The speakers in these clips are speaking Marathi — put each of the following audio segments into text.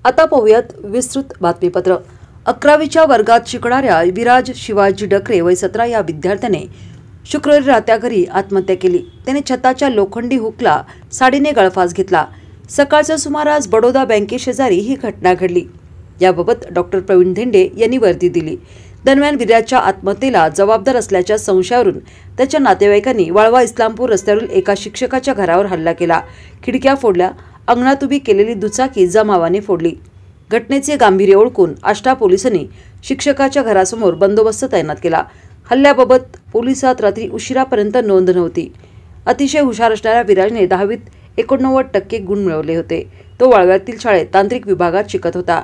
आता पाहूयात विस्तृत बातमीपत्र। 11वीच्या वर्गात शिकणाऱ्या विराज शिवाजी डकरे वय 17 या विद्यार्थ्याने शुक्रवारी रात्री घरी आत्महत्या केली। त्याने छताच्या लोखंडी हुकला साडीने गळफास घेतला। सकाळच्या सुमारास बडोदा बँकेशेजारी ही घटना घडली। याबाबत डॉक्टर प्रवीण धेंडे यांनी वर्दी दिली। दरम्यान विराजच्या आत्महत्येला जबाबदार असल्याच्या संशयावरून त्याच्या नातेवाईकांनी वाळवा इस्लामपूर रस्त्यावरील एका शिक्षकाच्या घरावर हल्ला केला। खिडक्या फोडल्या, अंगणात उभी केलेली दुचाकी जमावाने फोडली। घटनेचे गांभीर्य ओळखून आष्टा पोलिसांनी शिक्षकाच्या घरासमोर बंदोबस्त तैनात केला। हल्ल्याबाबत पोलिसात रात्री उशिरापर्यंत नोंद नव्हती। अतिशय हुशार असणाऱ्या विराजने 10वीत 89% गुण मिळवले होते। तो वाळव्यातील शाळेत तांत्रिक विभागात शिकत होता।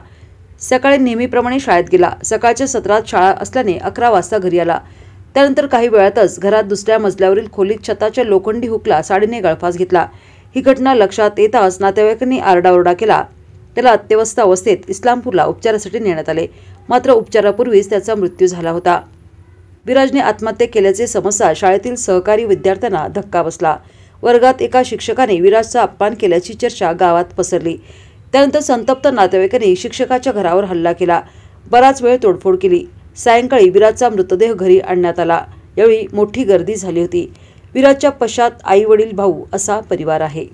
सकाळी नेहमीप्रमाणे शाळेत गेला। सकाळच्या सत्रात शाळा असल्याने 11 वाजता घरी आला। त्यानंतर काही वेळातच घरात दुसऱ्या मजल्यावरील खोलीत छताच्या लोखंडी हुकला साडीने गळफास घेतला। ही घटना लक्षात येताच नातेवाईकांनी आरडाओरडा केला। त्याला अत्यवस्थ अवस्थेत इस्लामपूरला उपचारासाठी नेण्यात आले, मात्र उपचारापूर्वीच त्याचा मृत्यू झाला होता। विराजने आत्महत्या केल्याचे समजता शाळेतील सहकारी विद्यार्थ्यांना धक्का बसला। वर्गात एका शिक्षकाने विराजचा अपमान केल्याची चर्चा गावात पसरली। त्यानंतर संतप्त नातेवाईकांनी शिक्षकाच्या घरावर हल्ला केला। बराच वेळ तोडफोड केली। सायंकाळी विराजचा मृतदेह घरी आणण्यात आला। यावेळी मोठी गर्दी झाली होती। विराजच्या पश्चात आई वडील भाऊ असा परिवार आहे।